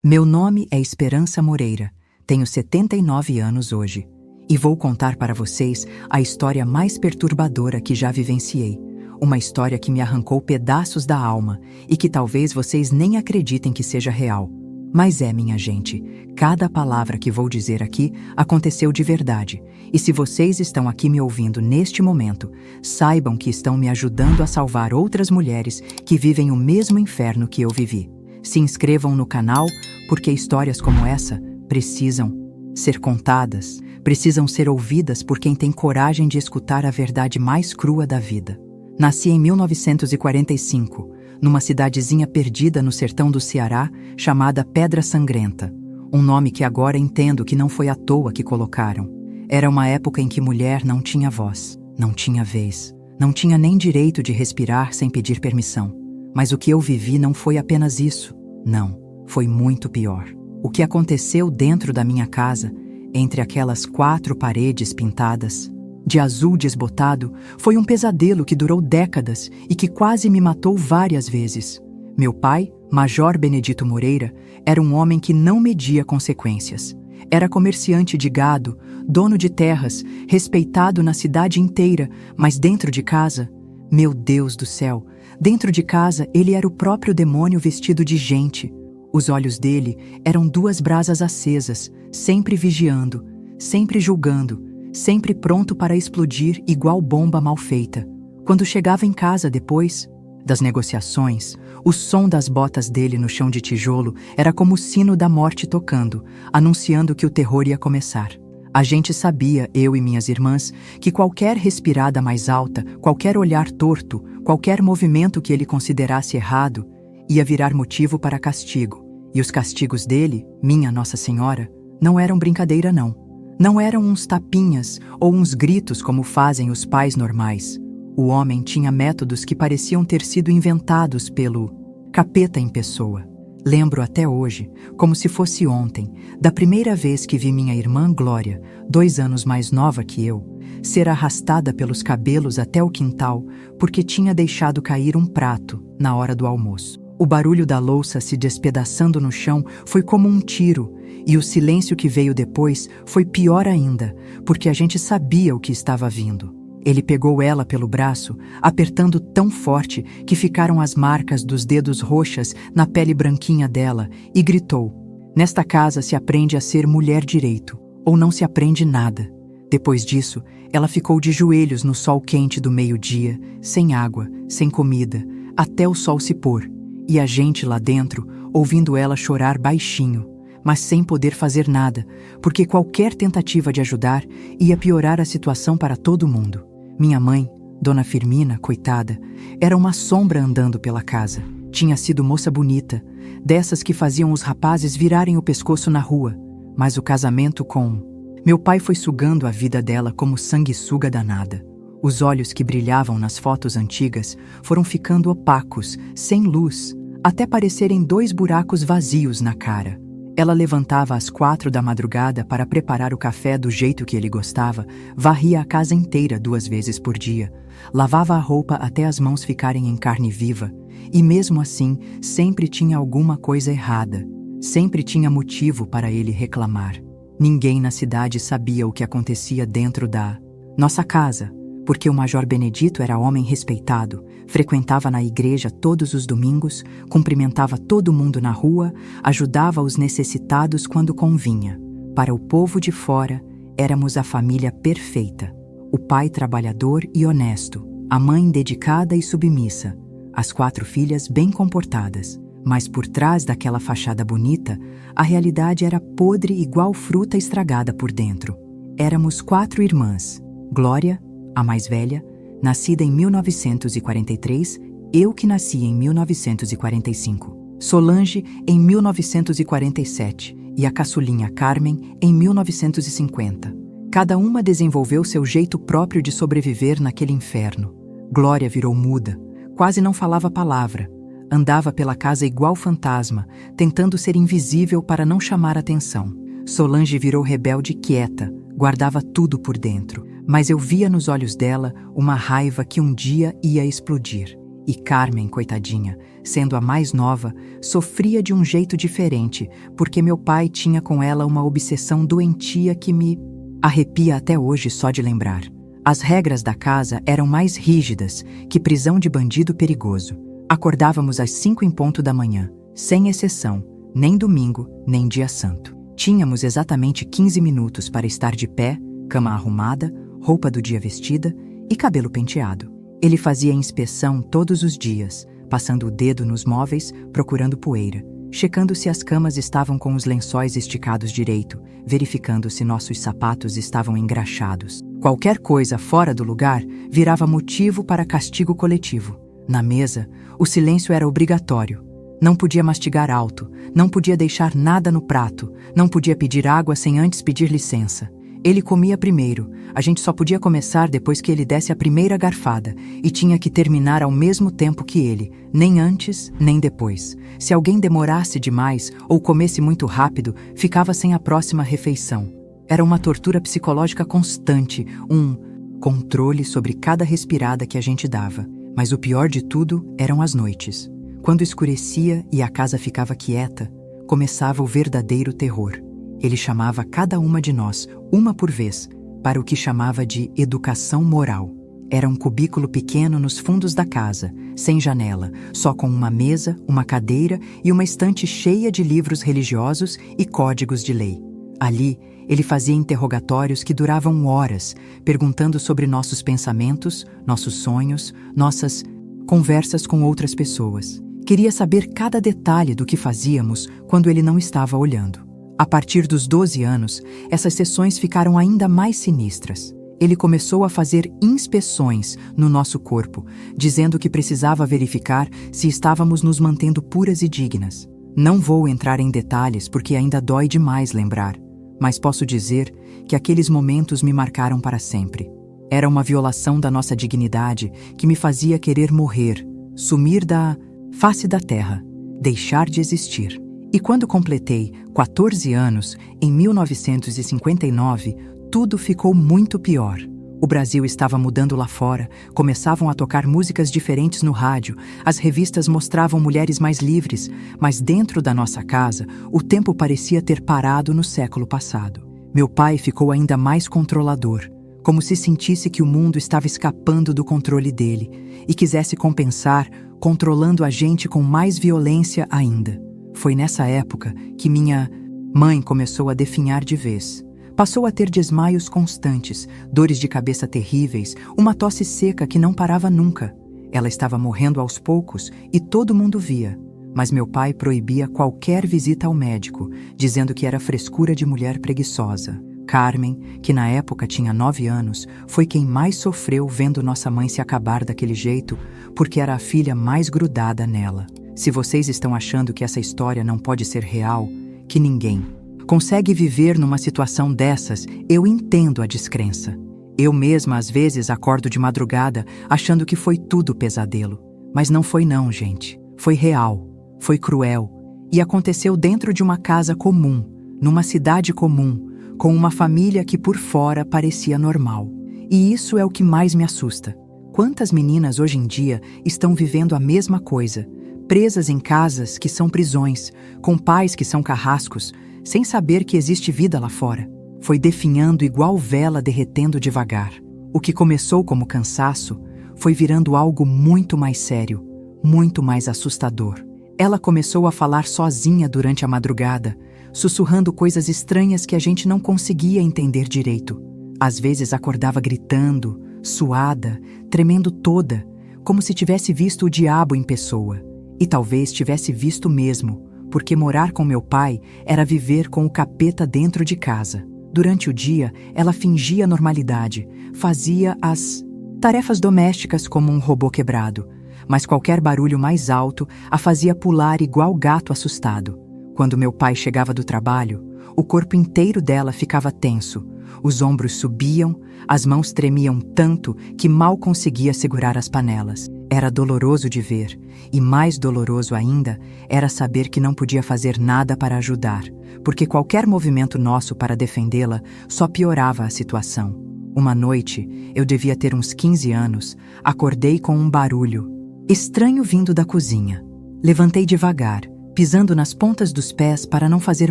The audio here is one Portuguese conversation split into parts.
Meu nome é Esperança Moreira, tenho 79 anos hoje e vou contar para vocês a história mais perturbadora que já vivenciei. Uma história que me arrancou pedaços da alma e que talvez vocês nem acreditem que seja real. Mas minha gente, cada palavra que vou dizer aqui aconteceu de verdade. E se vocês estão aqui me ouvindo neste momento, saibam que estão me ajudando a salvar outras mulheres que vivem o mesmo inferno que eu vivi. Se inscrevam no canal, porque histórias como essa precisam ser contadas, precisam ser ouvidas por quem tem coragem de escutar a verdade mais crua da vida. Nasci em 1945, numa cidadezinha perdida no sertão do Ceará, chamada Pedra Sangrenta. Um nome que agora entendo que não foi à toa que colocaram. Era uma época em que mulher não tinha voz, não tinha vez, não tinha nem direito de respirar sem pedir permissão. Mas o que eu vivi não foi apenas isso. Não, foi muito pior. O que aconteceu dentro da minha casa, entre aquelas 4 paredes pintadas de azul desbotado, foi um pesadelo que durou décadas e que quase me matou várias vezes. Meu pai, Major Benedito Moreira, era um homem que não media consequências. Era comerciante de gado, dono de terras, respeitado na cidade inteira, mas dentro de casa, meu Deus do céu, dentro de casa ele era o próprio demônio vestido de gente. Os olhos dele eram 2 brasas acesas, sempre vigiando, sempre julgando, sempre pronto para explodir igual bomba mal feita. Quando chegava em casa depois das negociações, o som das botas dele no chão de tijolo era como o sino da morte tocando, anunciando que o terror ia começar. A gente sabia, eu e minhas irmãs, que qualquer respirada mais alta, qualquer olhar torto, qualquer movimento que ele considerasse errado, ia virar motivo para castigo. E os castigos dele, minha Nossa Senhora, não eram brincadeira não. Não eram uns tapinhas ou uns gritos como fazem os pais normais. O homem tinha métodos que pareciam ter sido inventados pelo capeta em pessoa. Lembro até hoje, como se fosse ontem, da primeira vez que vi minha irmã Glória, 2 anos mais nova que eu, ser arrastada pelos cabelos até o quintal porque tinha deixado cair um prato na hora do almoço. O barulho da louça se despedaçando no chão foi como um tiro, e o silêncio que veio depois foi pior ainda, porque a gente sabia o que estava vindo. Ele pegou ela pelo braço, apertando tão forte que ficaram as marcas dos dedos roxas na pele branquinha dela, e gritou: "Nesta casa se aprende a ser mulher direito, ou não se aprende nada." Depois disso, ela ficou de joelhos no sol quente do meio-dia, sem água, sem comida, até o sol se pôr. E a gente lá dentro, ouvindo ela chorar baixinho, mas sem poder fazer nada, porque qualquer tentativa de ajudar ia piorar a situação para todo mundo. Minha mãe, Dona Firmina, coitada, era uma sombra andando pela casa. Tinha sido moça bonita, dessas que faziam os rapazes virarem o pescoço na rua, mas o casamento com meu pai foi sugando a vida dela como sanguessuga danada. Os olhos que brilhavam nas fotos antigas foram ficando opacos, sem luz, até parecerem 2 buracos vazios na cara. Ela levantava às 4 da madrugada para preparar o café do jeito que ele gostava, varria a casa inteira 2 vezes por dia, lavava a roupa até as mãos ficarem em carne viva, e mesmo assim sempre tinha alguma coisa errada, sempre tinha motivo para ele reclamar. Ninguém na cidade sabia o que acontecia dentro da nossa casa, porque o Major Benedito era homem respeitado, frequentava na igreja todos os domingos, cumprimentava todo mundo na rua, ajudava os necessitados quando convinha. Para o povo de fora, éramos a família perfeita. O pai trabalhador e honesto, a mãe dedicada e submissa, as 4 filhas bem comportadas. Mas por trás daquela fachada bonita, a realidade era podre igual fruta estragada por dentro. Éramos 4 irmãs: Glória, a mais velha, nascida em 1943, eu que nasci em 1945. Solange, em 1947, e a caçulinha Carmen, em 1950. Cada uma desenvolveu seu jeito próprio de sobreviver naquele inferno. Glória virou muda, quase não falava palavra. Andava pela casa igual fantasma, tentando ser invisível para não chamar atenção. Solange virou rebelde quieta, guardava tudo por dentro. Mas eu via nos olhos dela uma raiva que um dia ia explodir. E Carmen, coitadinha, sendo a mais nova, sofria de um jeito diferente, porque meu pai tinha com ela uma obsessão doentia que me arrepia até hoje só de lembrar. As regras da casa eram mais rígidas que prisão de bandido perigoso. Acordávamos às 5 em ponto da manhã, sem exceção, nem domingo, nem dia santo. Tínhamos exatamente 15 minutos para estar de pé, cama arrumada, roupa do dia vestida e cabelo penteado. Ele fazia inspeção todos os dias, passando o dedo nos móveis, procurando poeira, checando se as camas estavam com os lençóis esticados direito, verificando se nossos sapatos estavam engraxados. Qualquer coisa fora do lugar virava motivo para castigo coletivo. Na mesa, o silêncio era obrigatório. Não podia mastigar alto, não podia deixar nada no prato, não podia pedir água sem antes pedir licença. Ele comia primeiro, a gente só podia começar depois que ele desse a primeira garfada e tinha que terminar ao mesmo tempo que ele, nem antes, nem depois. Se alguém demorasse demais ou comesse muito rápido, ficava sem a próxima refeição. Era uma tortura psicológica constante, um controle sobre cada respirada que a gente dava. Mas o pior de tudo eram as noites. Quando escurecia e a casa ficava quieta, começava o verdadeiro terror. Ele chamava cada uma de nós, uma por vez, para o que chamava de educação moral. Era um cubículo pequeno nos fundos da casa, sem janela, só com uma mesa, uma cadeira e uma estante cheia de livros religiosos e códigos de lei. Ali, ele fazia interrogatórios que duravam horas, perguntando sobre nossos pensamentos, nossos sonhos, nossas conversas com outras pessoas. Queria saber cada detalhe do que fazíamos quando ele não estava olhando. A partir dos 12 anos, essas sessões ficaram ainda mais sinistras. Ele começou a fazer inspeções no nosso corpo, dizendo que precisava verificar se estávamos nos mantendo puras e dignas. Não vou entrar em detalhes porque ainda dói demais lembrar, mas posso dizer que aqueles momentos me marcaram para sempre. Era uma violação da nossa dignidade que me fazia querer morrer, sumir da face da terra, deixar de existir. E quando completei 14 anos, em 1959, tudo ficou muito pior. O Brasil estava mudando lá fora, começavam a tocar músicas diferentes no rádio, as revistas mostravam mulheres mais livres, mas dentro da nossa casa, o tempo parecia ter parado no século passado. Meu pai ficou ainda mais controlador, como se sentisse que o mundo estava escapando do controle dele e quisesse compensar, controlando a gente com mais violência ainda. Foi nessa época que minha mãe começou a definhar de vez. Passou a ter desmaios constantes, dores de cabeça terríveis, uma tosse seca que não parava nunca. Ela estava morrendo aos poucos e todo mundo via. Mas meu pai proibia qualquer visita ao médico, dizendo que era frescura de mulher preguiçosa. Carmen, que na época tinha 9 anos, foi quem mais sofreu vendo nossa mãe se acabar daquele jeito, porque era a filha mais grudada nela. Se vocês estão achando que essa história não pode ser real, que ninguém consegue viver numa situação dessas, eu entendo a descrença. Eu mesma, às vezes, acordo de madrugada achando que foi tudo pesadelo. Mas não foi não, gente. Foi real, foi cruel e aconteceu dentro de uma casa comum, numa cidade comum, com uma família que por fora parecia normal. E isso é o que mais me assusta. Quantas meninas hoje em dia estão vivendo a mesma coisa, presas em casas que são prisões, com pais que são carrascos, sem saber que existe vida lá fora. Foi definhando igual vela derretendo devagar. O que começou como cansaço foi virando algo muito mais sério, muito mais assustador. Ela começou a falar sozinha durante a madrugada, sussurrando coisas estranhas que a gente não conseguia entender direito. Às vezes acordava gritando, suada, tremendo toda, como se tivesse visto o diabo em pessoa. E talvez tivesse visto mesmo, porque morar com meu pai era viver com o capeta dentro de casa. Durante o dia, ela fingia normalidade, fazia as tarefas domésticas como um robô quebrado, mas qualquer barulho mais alto a fazia pular igual gato assustado. Quando meu pai chegava do trabalho, o corpo inteiro dela ficava tenso, os ombros subiam, as mãos tremiam tanto que mal conseguia segurar as panelas. Era doloroso de ver, e mais doloroso ainda era saber que não podia fazer nada para ajudar, porque qualquer movimento nosso para defendê-la só piorava a situação. Uma noite, eu devia ter uns 15 anos, acordei com um barulho estranho vindo da cozinha. Levantei devagar, pisando nas pontas dos pés para não fazer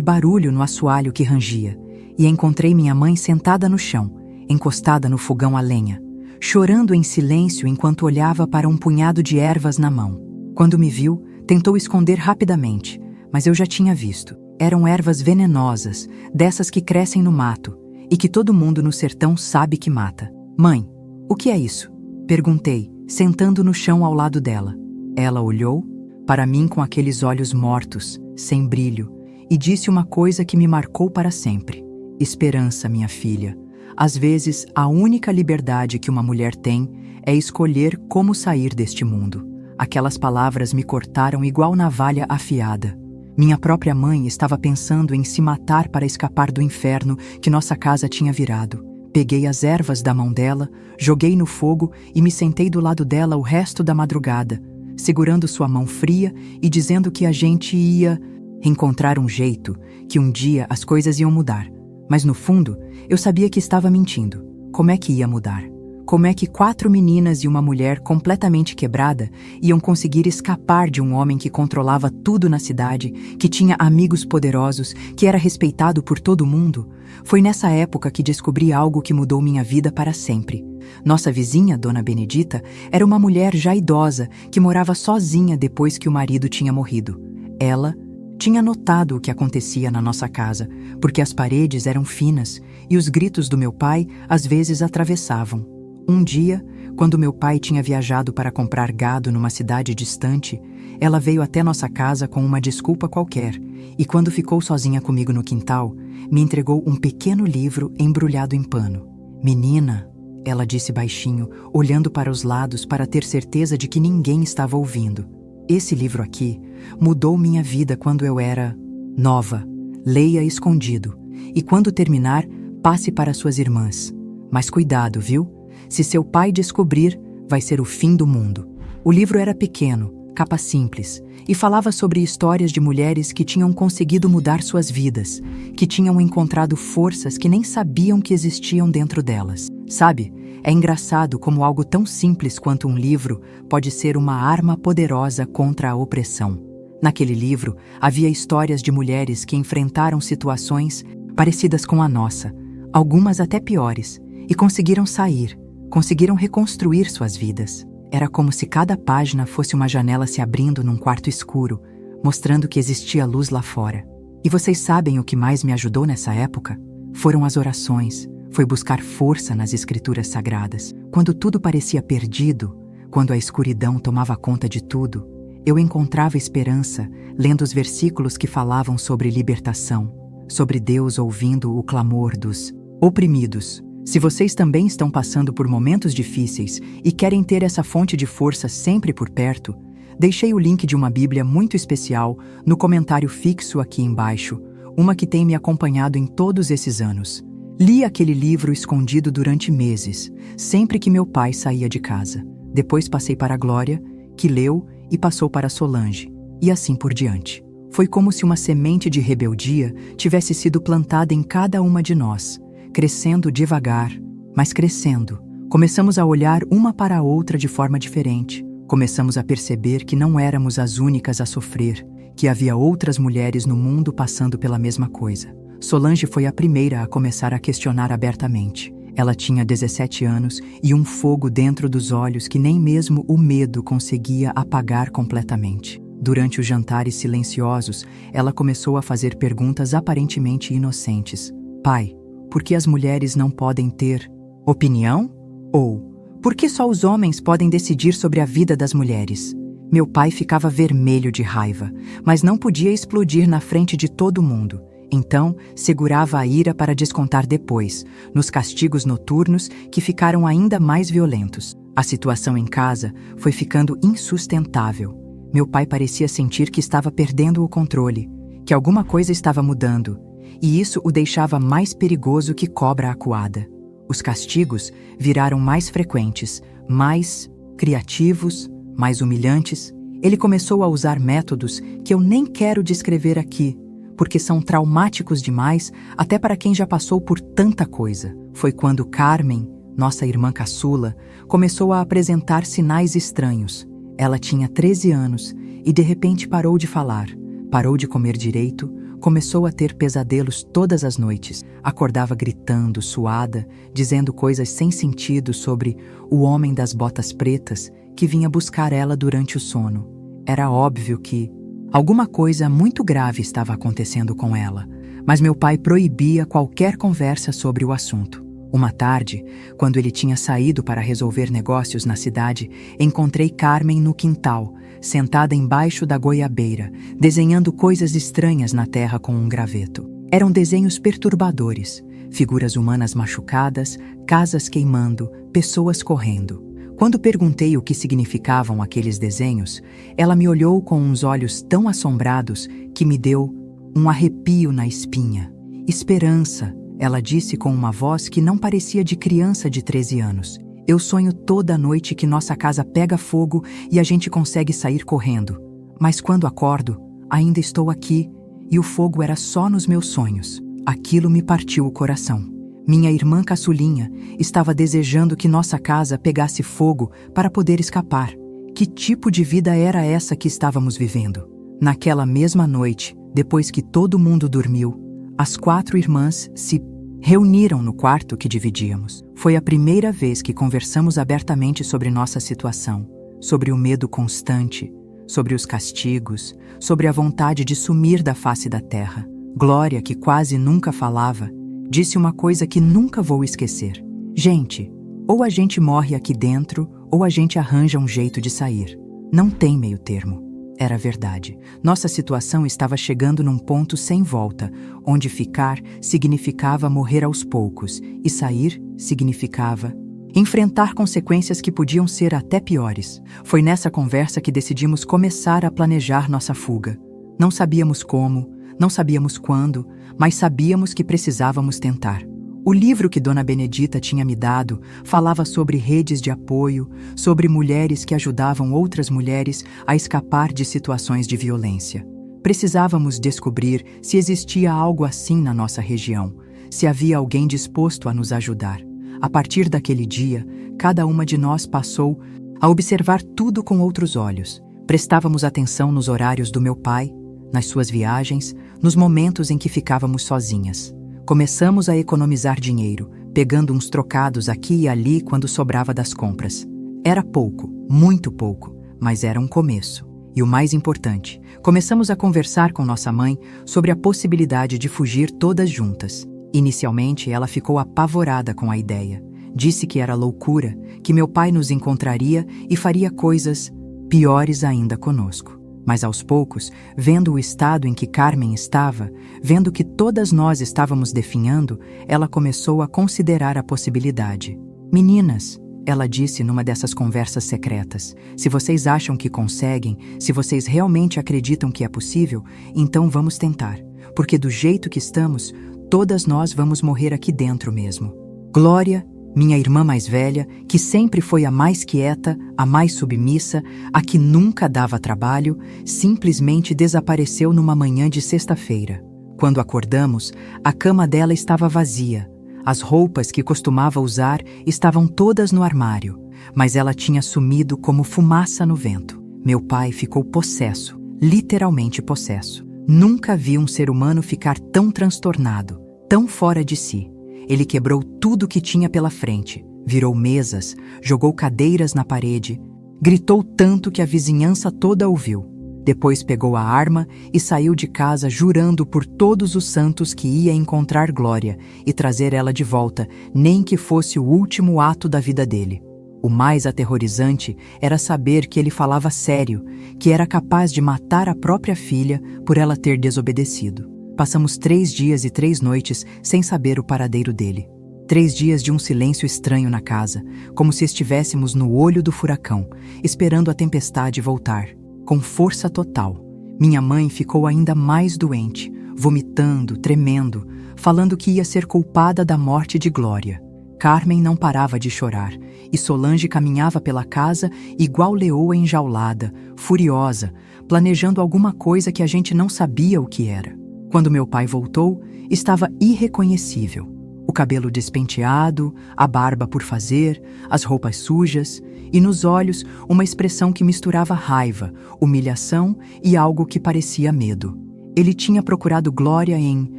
barulho no assoalho que rangia, e encontrei minha mãe sentada no chão, encostada no fogão a lenha, chorando em silêncio enquanto olhava para um punhado de ervas na mão. Quando me viu, tentou esconder rapidamente, mas eu já tinha visto. Eram ervas venenosas, dessas que crescem no mato, e que todo mundo no sertão sabe que mata. Mãe, o que é isso? Perguntei, sentando no chão ao lado dela. Ela olhou para mim com aqueles olhos mortos, sem brilho, e disse uma coisa que me marcou para sempre. Esperança, minha filha. Às vezes, a única liberdade que uma mulher tem é escolher como sair deste mundo. Aquelas palavras me cortaram igual navalha afiada. Minha própria mãe estava pensando em se matar para escapar do inferno que nossa casa tinha virado. Peguei as ervas da mão dela, joguei no fogo e me sentei do lado dela o resto da madrugada, segurando sua mão fria e dizendo que a gente ia encontrar um jeito, que um dia as coisas iam mudar. Mas no fundo, eu sabia que estava mentindo. Como é que ia mudar? Como é que 4 meninas e uma mulher completamente quebrada iam conseguir escapar de um homem que controlava tudo na cidade, que tinha amigos poderosos, que era respeitado por todo mundo? Foi nessa época que descobri algo que mudou minha vida para sempre. Nossa vizinha, Dona Benedita, era uma mulher já idosa que morava sozinha depois que o marido tinha morrido. Ela tinha notado o que acontecia na nossa casa, porque as paredes eram finas e os gritos do meu pai às vezes atravessavam. Um dia, quando meu pai tinha viajado para comprar gado numa cidade distante, ela veio até nossa casa com uma desculpa qualquer e, quando ficou sozinha comigo no quintal, me entregou um pequeno livro embrulhado em pano. Menina, ela disse baixinho, olhando para os lados para ter certeza de que ninguém estava ouvindo. Esse livro aqui mudou minha vida quando eu era nova. Leia escondido e, quando terminar, passe para suas irmãs. Mas cuidado, viu? Se seu pai descobrir, vai ser o fim do mundo. O livro era pequeno, capa simples, e falava sobre histórias de mulheres que tinham conseguido mudar suas vidas, que tinham encontrado forças que nem sabiam que existiam dentro delas. Sabe, é engraçado como algo tão simples quanto um livro pode ser uma arma poderosa contra a opressão. Naquele livro, havia histórias de mulheres que enfrentaram situações parecidas com a nossa, algumas até piores, e conseguiram sair. Conseguiram reconstruir suas vidas. Era como se cada página fosse uma janela se abrindo num quarto escuro, mostrando que existia luz lá fora. E vocês sabem o que mais me ajudou nessa época? Foram as orações, foi buscar força nas escrituras sagradas. Quando tudo parecia perdido, quando a escuridão tomava conta de tudo, eu encontrava esperança lendo os versículos que falavam sobre libertação, sobre Deus ouvindo o clamor dos oprimidos. Se vocês também estão passando por momentos difíceis e querem ter essa fonte de força sempre por perto, deixei o link de uma Bíblia muito especial no comentário fixo aqui embaixo, uma que tem me acompanhado em todos esses anos. Li aquele livro escondido durante meses, sempre que meu pai saía de casa. Depois passei para a Glória, que leu e passou para Solange, e assim por diante. Foi como se uma semente de rebeldia tivesse sido plantada em cada uma de nós, crescendo devagar, mas crescendo. Começamos a olhar uma para a outra de forma diferente. Começamos a perceber que não éramos as únicas a sofrer, que havia outras mulheres no mundo passando pela mesma coisa. Solange foi a primeira a começar a questionar abertamente. Ela tinha 17 anos e um fogo dentro dos olhos que nem mesmo o medo conseguia apagar completamente. Durante os jantares silenciosos, ela começou a fazer perguntas aparentemente inocentes. Pai, por que as mulheres não podem ter opinião? Ou, por que só os homens podem decidir sobre a vida das mulheres? Meu pai ficava vermelho de raiva, mas não podia explodir na frente de todo mundo. Então, segurava a ira para descontar depois, nos castigos noturnos que ficaram ainda mais violentos. A situação em casa foi ficando insustentável. Meu pai parecia sentir que estava perdendo o controle, que alguma coisa estava mudando, e isso o deixava mais perigoso que cobra acuada. Os castigos viraram mais frequentes, mais criativos, mais humilhantes. Ele começou a usar métodos que eu nem quero descrever aqui, porque são traumáticos demais até para quem já passou por tanta coisa. Foi quando Carmen, nossa irmã caçula, começou a apresentar sinais estranhos. Ela tinha 13 anos e de repente parou de falar, parou de comer direito, começou a ter pesadelos todas as noites. Acordava gritando, suada, dizendo coisas sem sentido sobre o homem das botas pretas que vinha buscar ela durante o sono. Era óbvio que alguma coisa muito grave estava acontecendo com ela, mas meu pai proibia qualquer conversa sobre o assunto. Uma tarde, quando ele tinha saído para resolver negócios na cidade, encontrei Carmen no quintal, sentada embaixo da goiabeira, desenhando coisas estranhas na terra com um graveto. Eram desenhos perturbadores, figuras humanas machucadas, casas queimando, pessoas correndo. Quando perguntei o que significavam aqueles desenhos, ela me olhou com uns olhos tão assombrados que me deu um arrepio na espinha. Esperança, ela disse com uma voz que não parecia de criança de 13 anos. Eu sonho toda noite que nossa casa pega fogo e a gente consegue sair correndo. Mas quando acordo, ainda estou aqui e o fogo era só nos meus sonhos. Aquilo me partiu o coração. Minha irmã caçulinha estava desejando que nossa casa pegasse fogo para poder escapar. Que tipo de vida era essa que estávamos vivendo? Naquela mesma noite, depois que todo mundo dormiu, as 4 irmãs se reuniram no quarto que dividíamos. Foi a primeira vez que conversamos abertamente sobre nossa situação, sobre o medo constante, sobre os castigos, sobre a vontade de sumir da face da terra. Glória, que quase nunca falava, disse uma coisa que nunca vou esquecer. Gente, ou a gente morre aqui dentro, ou a gente arranja um jeito de sair. Não tem meio termo. Era verdade. Nossa situação estava chegando num ponto sem volta, onde ficar significava morrer aos poucos e sair significava enfrentar consequências que podiam ser até piores. Foi nessa conversa que decidimos começar a planejar nossa fuga. Não sabíamos como, não sabíamos quando, mas sabíamos que precisávamos tentar. O livro que Dona Benedita tinha me dado falava sobre redes de apoio, sobre mulheres que ajudavam outras mulheres a escapar de situações de violência. Precisávamos descobrir se existia algo assim na nossa região, se havia alguém disposto a nos ajudar. A partir daquele dia, cada uma de nós passou a observar tudo com outros olhos. Prestávamos atenção nos horários do meu pai, nas suas viagens, nos momentos em que ficávamos sozinhas. Começamos a economizar dinheiro, pegando uns trocados aqui e ali quando sobrava das compras. Era pouco, muito pouco, mas era um começo. E o mais importante, começamos a conversar com nossa mãe sobre a possibilidade de fugir todas juntas. Inicialmente, ela ficou apavorada com a ideia. Disse que era loucura, que meu pai nos encontraria e faria coisas piores ainda conosco. Mas aos poucos, vendo o estado em que Carmen estava, vendo que todas nós estávamos definhando, ela começou a considerar a possibilidade. Meninas, ela disse numa dessas conversas secretas, se vocês acham que conseguem, se vocês realmente acreditam que é possível, então vamos tentar. Porque do jeito que estamos, todas nós vamos morrer aqui dentro mesmo. Glória, minha irmã mais velha, que sempre foi a mais quieta, a mais submissa, a que nunca dava trabalho, simplesmente desapareceu numa manhã de sexta-feira. Quando acordamos, a cama dela estava vazia. As roupas que costumava usar estavam todas no armário, mas ela tinha sumido como fumaça no vento. Meu pai ficou possesso, literalmente possesso. Nunca vi um ser humano ficar tão transtornado, tão fora de si. Ele quebrou tudo que tinha pela frente, virou mesas, jogou cadeiras na parede, gritou tanto que a vizinhança toda ouviu. Depois pegou a arma e saiu de casa jurando por todos os santos que ia encontrar Glória e trazer ela de volta, nem que fosse o último ato da vida dele. O mais aterrorizante era saber que ele falava sério, que era capaz de matar a própria filha por ela ter desobedecido. Passamos 3 dias e 3 noites sem saber o paradeiro dele. 3 dias de um silêncio estranho na casa, como se estivéssemos no olho do furacão, esperando a tempestade voltar, com força total. Minha mãe ficou ainda mais doente, vomitando, tremendo, falando que ia ser culpada da morte de Glória. Carmen não parava de chorar, e Solange caminhava pela casa igual leoa enjaulada, furiosa, planejando alguma coisa que a gente não sabia o que era. Quando meu pai voltou, estava irreconhecível. O cabelo despenteado, a barba por fazer, as roupas sujas e nos olhos uma expressão que misturava raiva, humilhação e algo que parecia medo. Ele tinha procurado Glória em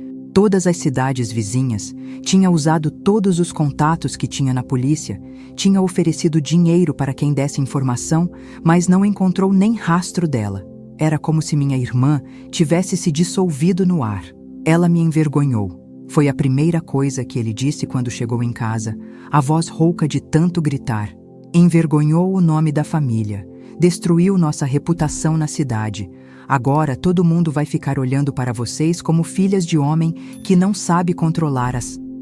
todas as cidades vizinhas, tinha usado todos os contatos que tinha na polícia, tinha oferecido dinheiro para quem desse informação, mas não encontrou nem rastro dela. Era como se minha irmã tivesse se dissolvido no ar. Ela me envergonhou. Foi a primeira coisa que ele disse quando chegou em casa, a voz rouca de tanto gritar. Envergonhou o nome da família, destruiu nossa reputação na cidade. Agora todo mundo vai ficar olhando para vocês como filhas de homem que não sabe controlar a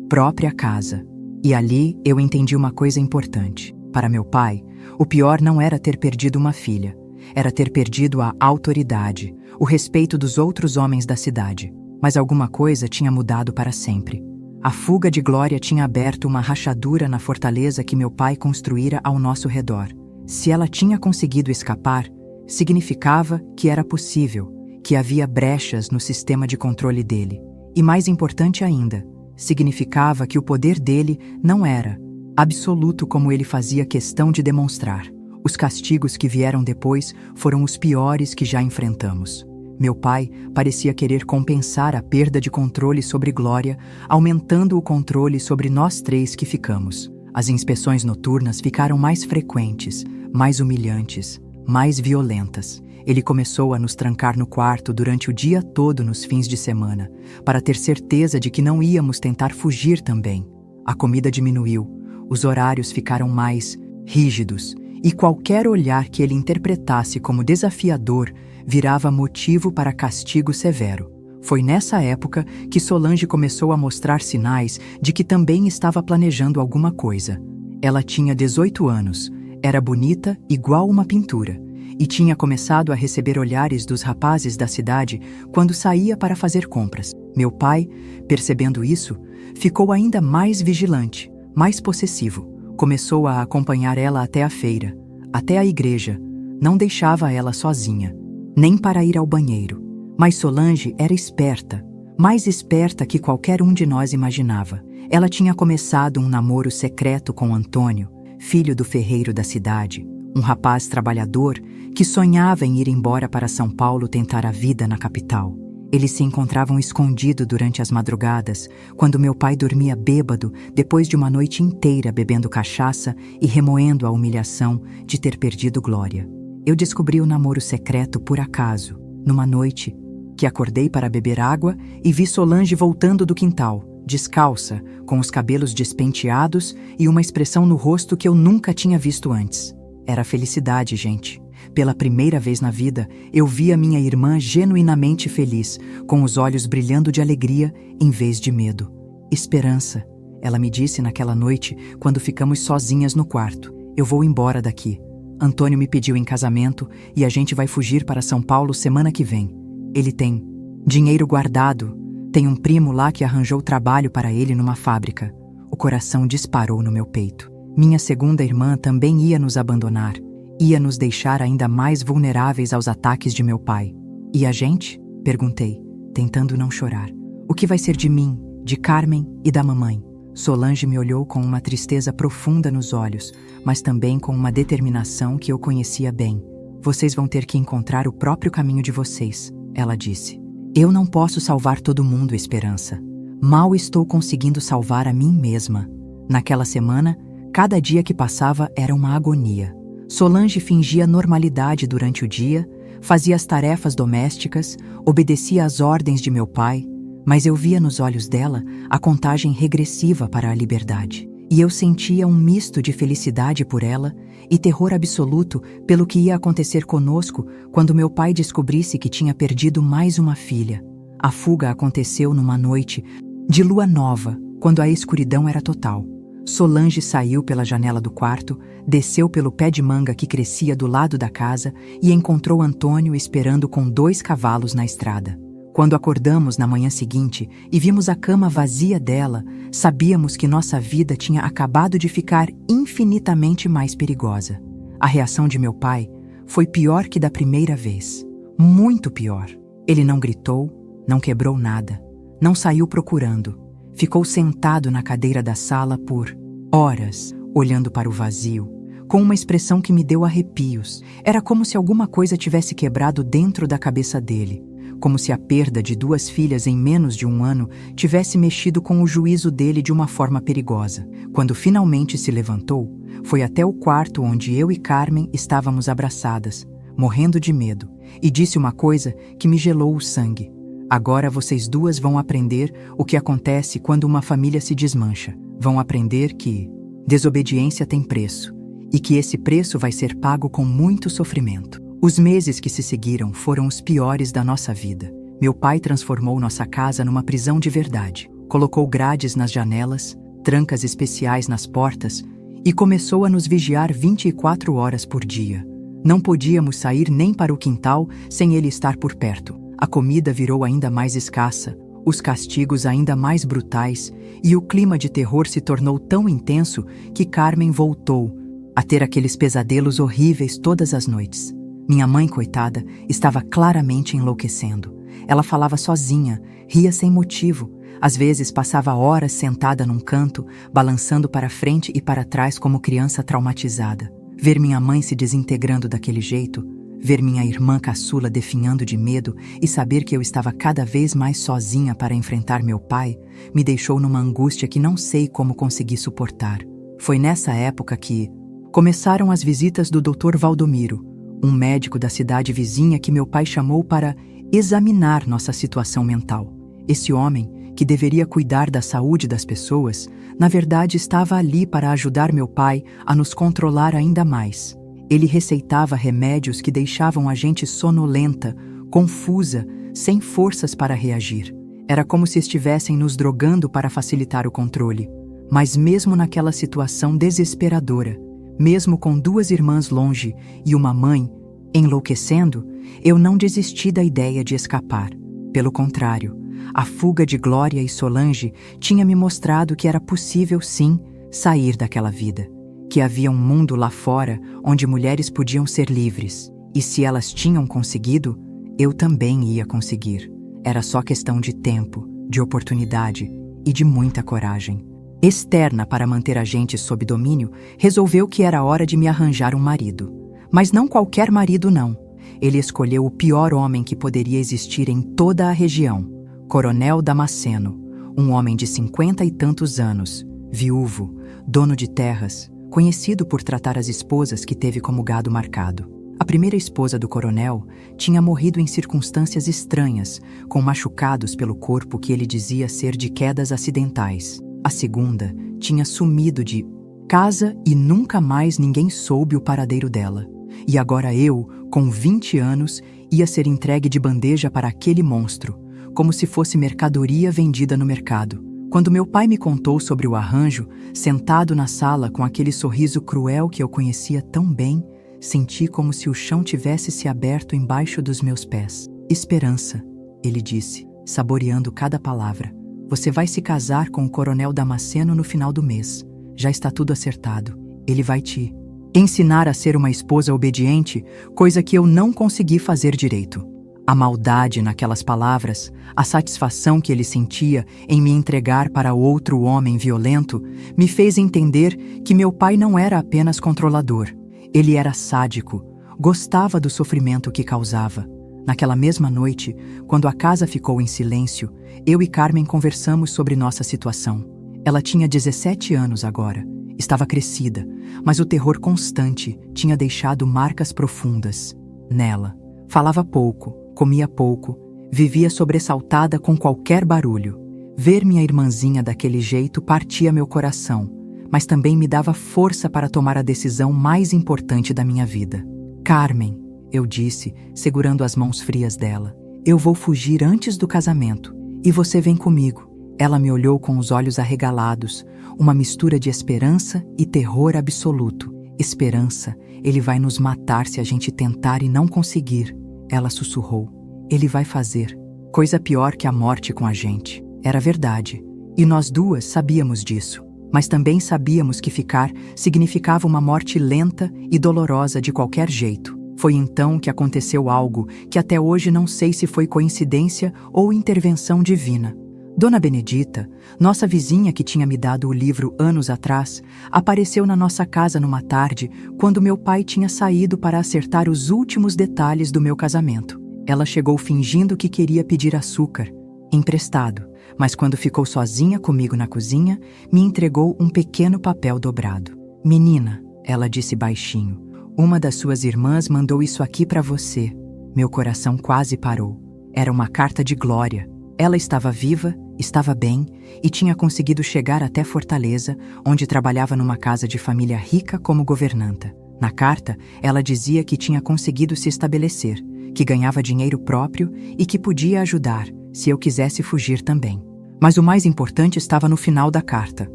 própria casa. E ali eu entendi uma coisa importante. Para meu pai, o pior não era ter perdido uma filha, era ter perdido a autoridade, o respeito dos outros homens da cidade. Mas alguma coisa tinha mudado para sempre. A fuga de Glória tinha aberto uma rachadura na fortaleza que meu pai construíra ao nosso redor. Se ela tinha conseguido escapar, significava que era possível, que havia brechas no sistema de controle dele. E mais importante ainda, significava que o poder dele não era absoluto como ele fazia questão de demonstrar. Os castigos que vieram depois foram os piores que já enfrentamos. Meu pai parecia querer compensar a perda de controle sobre Glória, aumentando o controle sobre nós três que ficamos. As inspeções noturnas ficaram mais frequentes, mais humilhantes, mais violentas. Ele começou a nos trancar no quarto durante o dia todo nos fins de semana, para ter certeza de que não íamos tentar fugir também. A comida diminuiu, os horários ficaram mais rígidos, e qualquer olhar que ele interpretasse como desafiador virava motivo para castigo severo. Foi nessa época que Solange começou a mostrar sinais de que também estava planejando alguma coisa. Ela tinha 18 anos, era bonita igual uma pintura, e tinha começado a receber olhares dos rapazes da cidade quando saía para fazer compras. Meu pai, percebendo isso, ficou ainda mais vigilante, mais possessivo. Começou a acompanhar ela até a feira, até a igreja. Não deixava ela sozinha, nem para ir ao banheiro. Mas Solange era esperta, mais esperta que qualquer um de nós imaginava. Ela tinha começado um namoro secreto com Antônio, filho do ferreiro da cidade, um rapaz trabalhador que sonhava em ir embora para São Paulo tentar a vida na capital. Eles se encontravam escondido durante as madrugadas, quando meu pai dormia bêbado depois de uma noite inteira bebendo cachaça e remoendo a humilhação de ter perdido Glória. Eu descobri o namoro secreto por acaso, numa noite que acordei para beber água e vi Solange voltando do quintal, descalça, com os cabelos despenteados e uma expressão no rosto que eu nunca tinha visto antes. Era felicidade, gente. Pela primeira vez na vida, eu vi a minha irmã genuinamente feliz, com os olhos brilhando de alegria em vez de medo. Esperança, ela me disse naquela noite, quando ficamos sozinhas no quarto. Eu vou embora daqui. Antônio me pediu em casamento e a gente vai fugir para São Paulo semana que vem. Ele tem dinheiro guardado, tem um primo lá que arranjou trabalho para ele numa fábrica. O coração disparou no meu peito. Minha segunda irmã também ia nos abandonar, ia nos deixar ainda mais vulneráveis aos ataques de meu pai. E a gente? Perguntei, tentando não chorar. O que vai ser de mim, de Carmen e da mamãe? Solange me olhou com uma tristeza profunda nos olhos, mas também com uma determinação que eu conhecia bem. Vocês vão ter que encontrar o próprio caminho de vocês, ela disse. Eu não posso salvar todo mundo, Esperança. Mal estou conseguindo salvar a mim mesma. Naquela semana, cada dia que passava era uma agonia. Solange fingia normalidade durante o dia, fazia as tarefas domésticas, obedecia às ordens de meu pai, mas eu via nos olhos dela a contagem regressiva para a liberdade. E eu sentia um misto de felicidade por ela e terror absoluto pelo que ia acontecer conosco quando meu pai descobrisse que tinha perdido mais uma filha. A fuga aconteceu numa noite de lua nova, quando a escuridão era total. Solange saiu pela janela do quarto, desceu pelo pé de manga que crescia do lado da casa e encontrou Antônio esperando com 2 cavalos na estrada. Quando acordamos na manhã seguinte e vimos a cama vazia dela, sabíamos que nossa vida tinha acabado de ficar infinitamente mais perigosa. A reação de meu pai foi pior que da primeira vez. Muito pior. Ele não gritou, não quebrou nada, não saiu procurando. Ficou sentado na cadeira da sala por horas, olhando para o vazio, com uma expressão que me deu arrepios. Era como se alguma coisa tivesse quebrado dentro da cabeça dele, como se a perda de 2 filhas em menos de 1 ano tivesse mexido com o juízo dele de uma forma perigosa. Quando finalmente se levantou, foi até o quarto onde eu e Carmen estávamos abraçadas, morrendo de medo, e disse uma coisa que me gelou o sangue. Agora vocês duas vão aprender o que acontece quando uma família se desmancha. Vão aprender que desobediência tem preço, e que esse preço vai ser pago com muito sofrimento. Os meses que se seguiram foram os piores da nossa vida. Meu pai transformou nossa casa numa prisão de verdade. Colocou grades nas janelas, trancas especiais nas portas e começou a nos vigiar 24 horas por dia. Não podíamos sair nem para o quintal sem ele estar por perto. A comida virou ainda mais escassa, os castigos ainda mais brutais e o clima de terror se tornou tão intenso que Carmen voltou a ter aqueles pesadelos horríveis todas as noites. Minha mãe, coitada, estava claramente enlouquecendo. Ela falava sozinha, ria sem motivo. Às vezes passava horas sentada num canto, balançando para frente e para trás como criança traumatizada. Ver minha mãe se desintegrando daquele jeito, ver minha irmã caçula definhando de medo e saber que eu estava cada vez mais sozinha para enfrentar meu pai, me deixou numa angústia que não sei como consegui suportar. Foi nessa época que começaram as visitas do Dr. Valdomiro, um médico da cidade vizinha que meu pai chamou para examinar nossa situação mental. Esse homem, que deveria cuidar da saúde das pessoas, na verdade estava ali para ajudar meu pai a nos controlar ainda mais. Ele receitava remédios que deixavam a gente sonolenta, confusa, sem forças para reagir. Era como se estivessem nos drogando para facilitar o controle. Mas mesmo naquela situação desesperadora, mesmo com 2 irmãs longe e uma mãe enlouquecendo, eu não desisti da ideia de escapar. Pelo contrário, a fuga de Glória e Solange tinha me mostrado que era possível sim sair daquela vida, que havia um mundo lá fora onde mulheres podiam ser livres, e se elas tinham conseguido, eu também ia conseguir. Era só questão de tempo, de oportunidade e de muita coragem. Externa para manter a gente sob domínio, resolveu que era hora de me arranjar um marido. Mas não qualquer marido não. Ele escolheu o pior homem que poderia existir em toda a região, Coronel Damasceno, um homem de 50 e tantos anos, viúvo, dono de terras, conhecido por tratar as esposas que teve como gado marcado. A primeira esposa do coronel tinha morrido em circunstâncias estranhas, com machucados pelo corpo que ele dizia ser de quedas acidentais. A segunda tinha sumido de casa e nunca mais ninguém soube o paradeiro dela. E agora eu, com 20 anos, ia ser entregue de bandeja para aquele monstro, como se fosse mercadoria vendida no mercado. Quando meu pai me contou sobre o arranjo, sentado na sala com aquele sorriso cruel que eu conhecia tão bem, senti como se o chão tivesse se aberto embaixo dos meus pés. Esperança, ele disse, saboreando cada palavra. Você vai se casar com o Coronel Damasceno no final do mês. Já está tudo acertado. Ele vai te ensinar a ser uma esposa obediente, coisa que eu não consegui fazer direito. A maldade naquelas palavras, a satisfação que ele sentia em me entregar para outro homem violento, me fez entender que meu pai não era apenas controlador. Ele era sádico, gostava do sofrimento que causava. Naquela mesma noite, quando a casa ficou em silêncio, eu e Carmen conversamos sobre nossa situação. Ela tinha 17 anos agora, estava crescida, mas o terror constante tinha deixado marcas profundas nela. Falava pouco, comia pouco, vivia sobressaltada com qualquer barulho. Ver minha irmãzinha daquele jeito partia meu coração, mas também me dava força para tomar a decisão mais importante da minha vida. Carmen, eu disse, segurando as mãos frias dela, eu vou fugir antes do casamento, e você vem comigo. Ela me olhou com os olhos arregalados, uma mistura de esperança e terror absoluto. Esperança, ele vai nos matar se a gente tentar e não conseguir. Ela sussurrou. Ele vai fazer. Coisa pior que a morte com a gente. Era verdade. E nós duas sabíamos disso. Mas também sabíamos que ficar significava uma morte lenta e dolorosa de qualquer jeito. Foi então que aconteceu algo que até hoje não sei se foi coincidência ou intervenção divina. Dona Benedita, nossa vizinha que tinha me dado o livro anos atrás, apareceu na nossa casa numa tarde quando meu pai tinha saído para acertar os últimos detalhes do meu casamento. Ela chegou fingindo que queria pedir açúcar, emprestado, mas quando ficou sozinha comigo na cozinha, me entregou um pequeno papel dobrado. Menina, ela disse baixinho, uma das suas irmãs mandou isso aqui para você. Meu coração quase parou. Era uma carta de Glória. Ela estava viva, estava bem e tinha conseguido chegar até Fortaleza, onde trabalhava numa casa de família rica como governanta. Na carta, ela dizia que tinha conseguido se estabelecer, que ganhava dinheiro próprio e que podia ajudar, se eu quisesse fugir também. Mas o mais importante estava no final da carta.